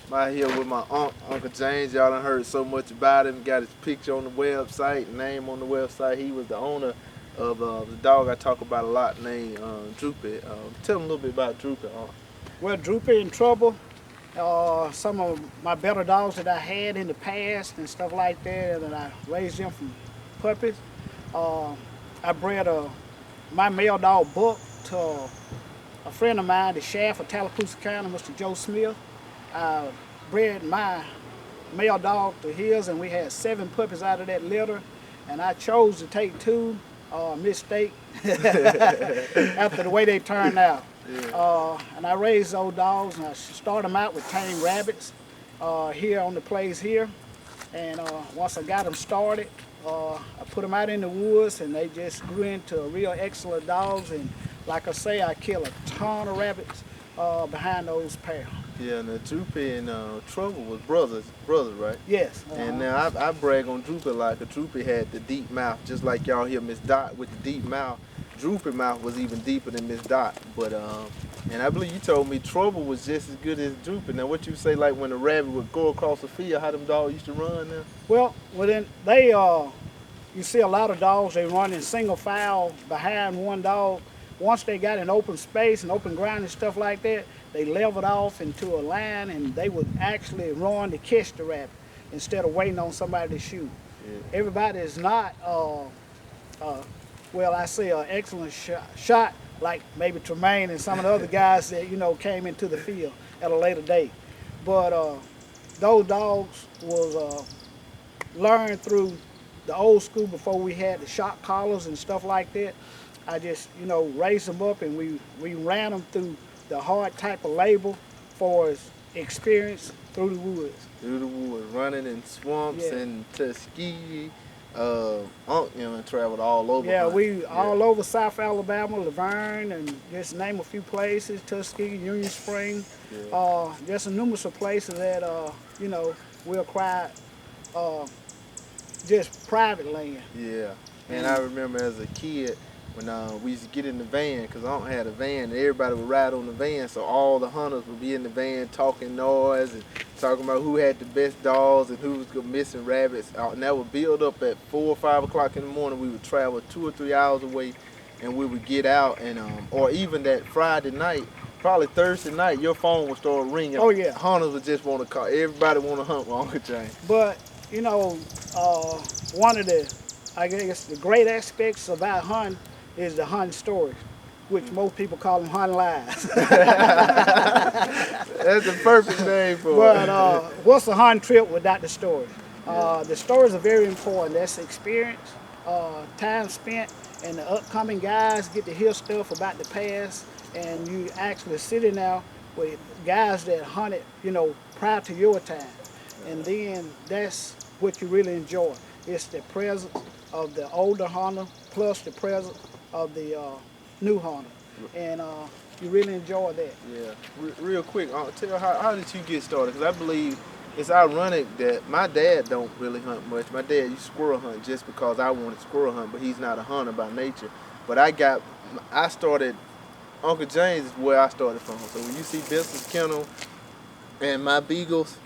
I'm out here with my Uncle James. Y'all done heard so much about him. Got his picture on the website, name on the website. He was the owner of the dog I talk about a lot named Droopy. Tell him a little bit about Droopy. Well, Droopy in trouble. Some of my better dogs that I had in the past and stuff like that, and I raised them from puppies. Uh, I bred my male dog Buck to a friend of mine, the sheriff of Tallapoosa County, Mr. Joe Smith. I bred my male dog to his, and we had 7 puppies out of that litter, and I chose to take 2. Mistake after the way they turned out. Yeah. And I raised those dogs, and I started them out with tame rabbits here on the place here. And once I got them started, I put them out in the woods, and they just grew into real excellent dogs. And like I say, I kill a ton of rabbits behind those pair. Yeah, and Droopy and Trouble was brothers, right? Yes. And now I brag on Droopy like a Droopy had the deep mouth, just like y'all hear Miss Dot with the deep mouth. Droopy mouth was even deeper than Miss Dot. But and I believe you told me Trouble was just as good as Droopy. Now what you say, like when a rabbit would go across the field, how them dogs used to run now? Well, then they you see a lot of dogs, they run in single file behind one dog. Once they got in open space and open ground and stuff like that, they leveled off into a line, and they would actually run to catch the rabbit instead of waiting on somebody to shoot. Yeah. Everybody is not, well, I say an excellent shot like maybe Tremaine and some of the other guys that, came into the field at a later date. But those dogs was learned through the old school before we had the shock collars and stuff like that. I just, raised them up, and we ran them through the hard type of labor for his experience through the woods. Through the woods, running in swamps Yeah. and Tuskegee. Traveled all over. Yeah, we all over South Alabama, Laverne, and just name a few places, Tuskegee, Union Spring. Yeah. Just a numerous of places that, we acquired just private land. Yeah, and I remember as a kid when we used to get in the van, because I don't have a van, and everybody would ride on the van, so all the hunters would be in the van talking noise and talking about who had the best dogs and who was missing rabbits, and that would build up at 4 or 5 o'clock in the morning. We would travel 2 or 3 hours away, and we would get out, and or even that Friday night, probably Thursday night, your phone would start ringing. Oh, yeah. Hunters would just want to call. Everybody want to hunt with Uncle James. But, one of the, I guess, the great aspects about hunting is the hunting stories, which most people call them hunting lies. That's the perfect name for it. But what's a hunting trip without the stories? The stories are very important. That's experience, time spent, and the upcoming guys get to hear stuff about the past, and you actually sitting there with guys that hunted, prior to your time. And then that's what you really enjoy. It's the presence of the older hunter plus the presence of the new hunter. And you really enjoy that. Yeah. Real quick, tell how did you get started? Because I believe it's ironic that my dad don't really hunt much. My dad used to squirrel hunt just because I wanted squirrel hunt, but he's not a hunter by nature. But I started, Uncle James is where I started from. So when you see Benson's Kennel and my beagles,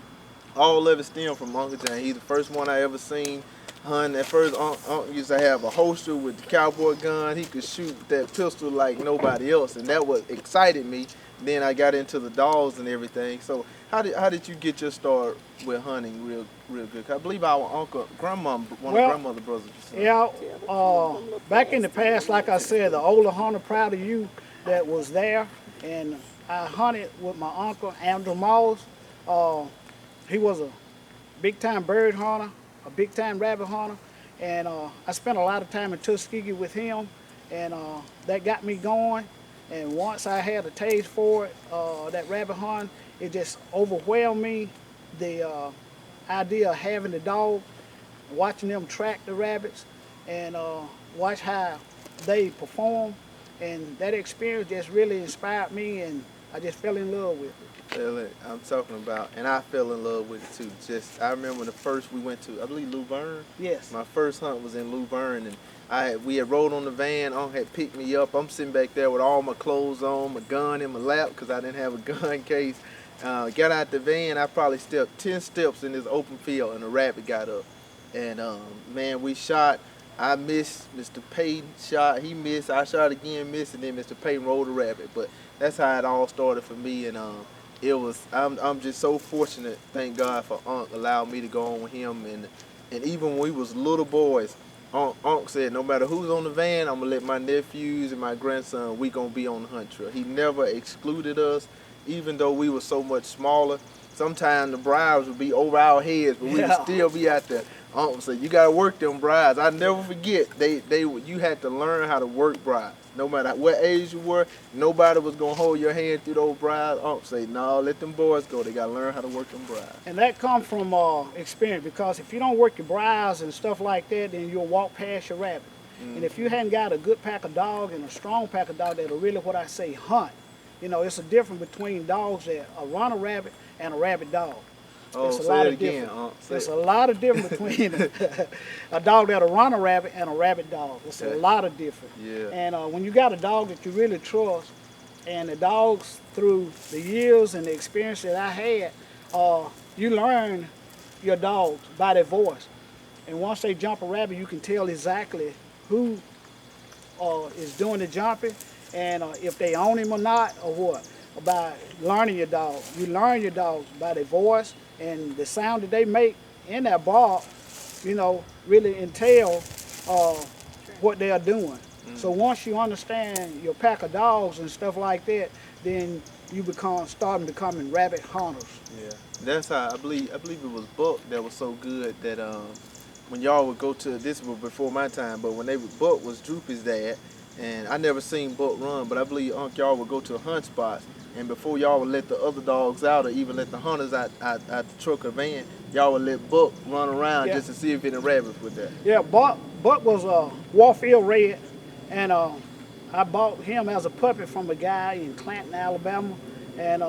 all of it stem from Uncle James. He's the first one I ever seen hunting. At first, Uncle used to have a holster with the cowboy gun. He could shoot that pistol like nobody else, and that what excited me. Then I got into the dogs and everything. So how did you get your start with hunting real good? 'Cause I believe our one of grandmother brothers. Yeah, back in the past, like I said, the older hunter prior to you that was there, and I hunted with my uncle, Andrew Moss. He was a big-time bird hunter, a big-time rabbit hunter, and I spent a lot of time in Tuskegee with him, and that got me going. And once I had a taste for it, that rabbit hunt, it just overwhelmed me. The idea of having the dog, watching them track the rabbits, and watch how they perform, and that experience just really inspired me, and I just fell in love with it. I'm talking about, and I fell in love with it too. I remember the first we went to, I believe Luverne. Yes. My first hunt was in Luverne, and we had rode on the van. Uncle had picked me up. I'm sitting back there with all my clothes on, my gun in my lap because I didn't have a gun case, Got out the van. I probably stepped 10 steps in this open field, and a rabbit got up. And man, we shot. I missed. Mr. Payton shot. He missed. I shot again, missed, and then Mr. Payton rolled a rabbit. But that's how it all started for me. And it was. I'm just so fortunate. Thank God for Unc allowed me to go on with him. And even when we was little boys, Unc said, no matter who's on the van, I'm gonna let my nephews and my grandson. We gonna be on the hunt trail. He never excluded us, even though we were so much smaller. Sometimes the briars would be over our heads, but we would still be out there. Uncle said, you gotta work them briars. I never forget. You had to learn how to work briars. No matter what age you were, nobody was gonna hold your hand through those briars. Uncle said, no, let them boys go. They gotta learn how to work them briars. And that comes from experience, because if you don't work your briars and stuff like that, then you'll walk past your rabbit. And if you hadn't got a good pack of dogs and a strong pack of dogs that'll really, what I say, hunt, you know, it's a difference between dogs that run a rabbit and a rabbit dog. Oh, it's a say lot it of again. There's a lot of difference between a dog that'll run a rabbit and a rabbit dog. It's a lot of difference. Yeah. And when you got a dog that you really trust, and the dogs, through the years and the experience that I had, you learn your dogs by their voice. And once they jump a rabbit, you can tell exactly who is doing the jumping, and if they own him or not, or what. By learning your dog. You learn your dogs by their voice, and the sound that they make in that bark, you know, really entail what they are doing. So once you understand your pack of dogs and stuff like that, then you start becoming rabbit hunters. Yeah, that's how I believe it was Buck that was so good that when y'all would go to, this was before my time, but when Buck was Droopy's dad, and I never seen Buck run, but I believe Unc y'all would go to hunt spots, and before y'all would let the other dogs out or even let the hunters out the truck or van, y'all would let Buck run around just to see if any rabbits were there. Yeah, Buck was a Warfield Red, and I bought him as a puppy from a guy in Clanton, Alabama, and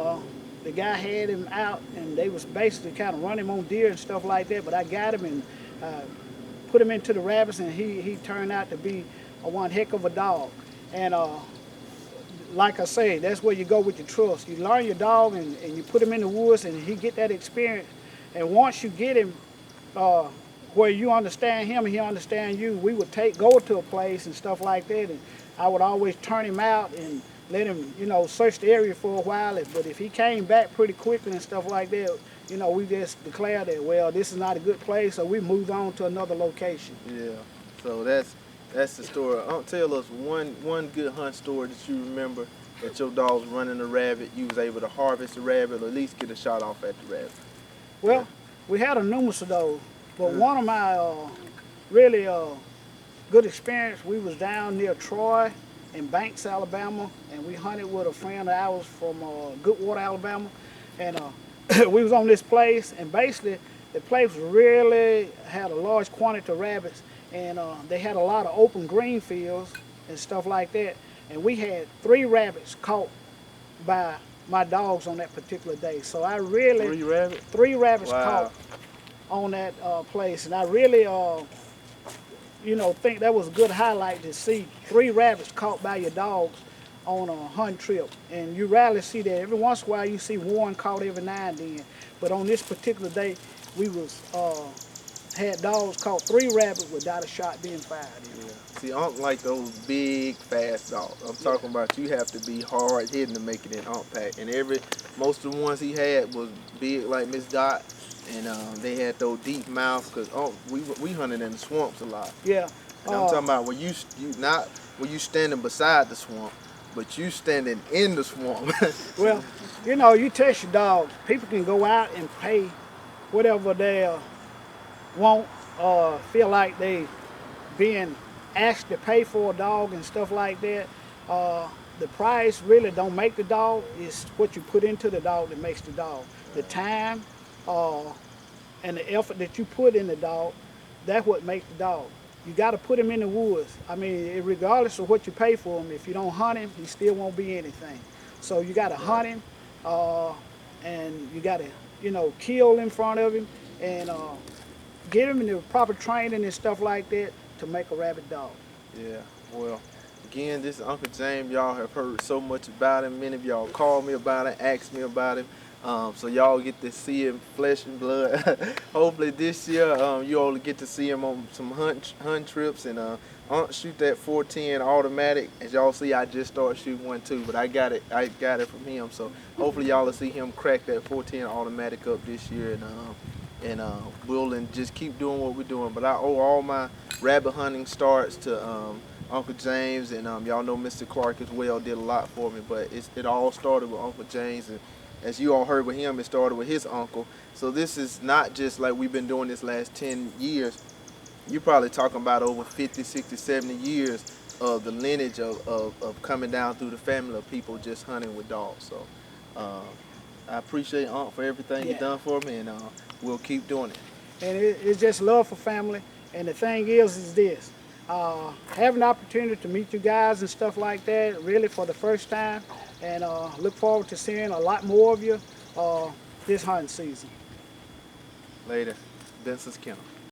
the guy had him out, and they was basically kind of running him on deer and stuff like that, but I got him and put him into the rabbits, and he turned out to be one heck of a dog. And like I say, that's where you go with your trust. You learn your dog, and you put him in the woods, and he get that experience. And once you get him where you understand him and he understand you, we would go to a place and stuff like that, and I would always turn him out and let him, you know, search the area for a while. But if he came back pretty quickly and stuff like that, you know, we just declared that, well, this is not a good place, so we moved on to another location. Yeah, so that's the story. Tell us one good hunt story that you remember that your dog was running a rabbit, you was able to harvest the rabbit or at least get a shot off at the rabbit. Well, we had a numerous of those, but one of my really good experience, we was down near Troy in Banks, Alabama, and we hunted with a friend of ours from Goodwater, Alabama, and we was on this place, and basically the place really had a large quantity of rabbits, and they had a lot of open green fields and stuff like that, and we had 3 rabbits caught by my dogs on that particular day. So I really 3 rabbits caught on that place, and I really you know, think that was a good highlight to see 3 rabbits caught by your dogs on a hunt trip. And you rarely see that. Every once in a while you see one caught every now and then, but on this particular day we was had dogs caught 3 rabbits without a shot being fired. Yeah. See, Unc like those big, fast dogs. I'm talking about you have to be hard hitting to make it in Unc pack. And most of the ones he had was big like Miss Dot, and they had those deep mouths because we hunted in the swamps a lot. Yeah. And I'm talking about when you not when you standing beside the swamp, but you standing in the swamp. Well, you know, you test your dogs. People can go out and pay whatever they want, feel like they being asked to pay for a dog and stuff like that. The price really don't make the dog. It's what you put into the dog that makes the dog. The time and the effort that you put in the dog, that's what makes the dog. You got to put him in the woods. I mean, regardless of what you pay for him, if you don't hunt him, he still won't be anything. So you got to hunt him, and you got to, you know, kill in front of him, and get him in the proper training and stuff like that to make a rabbit dog. Yeah, well, again, this is Uncle James. Y'all have heard so much about him. Many of y'all called me about it, asked me about him. So y'all get to see him flesh and blood. Hopefully this year you all get to see him on some hunt trips and shoot that 410 automatic. As y'all see, I just started shooting one too, but I got it from him. So hopefully y'all will see him crack that 410 automatic up this year, and we'll just keep doing what we're doing. But I owe all my rabbit hunting starts to Uncle James, and y'all know Mr. Clark as well did a lot for me. But it all started with Uncle James, and as you all heard with him, it started with his uncle. So this is not just like we've been doing this last 10 years. You're probably talking about over 50, 60, 70 years of the lineage of coming down through the family of people just hunting with dogs. So I appreciate Unc for everything you've done for me, and we'll keep doing it. And it's just love for family. And the thing is this, having the opportunity to meet you guys and stuff like that, really for the first time, and look forward to seeing a lot more of you this hunting season. Later. Benson's Kennel.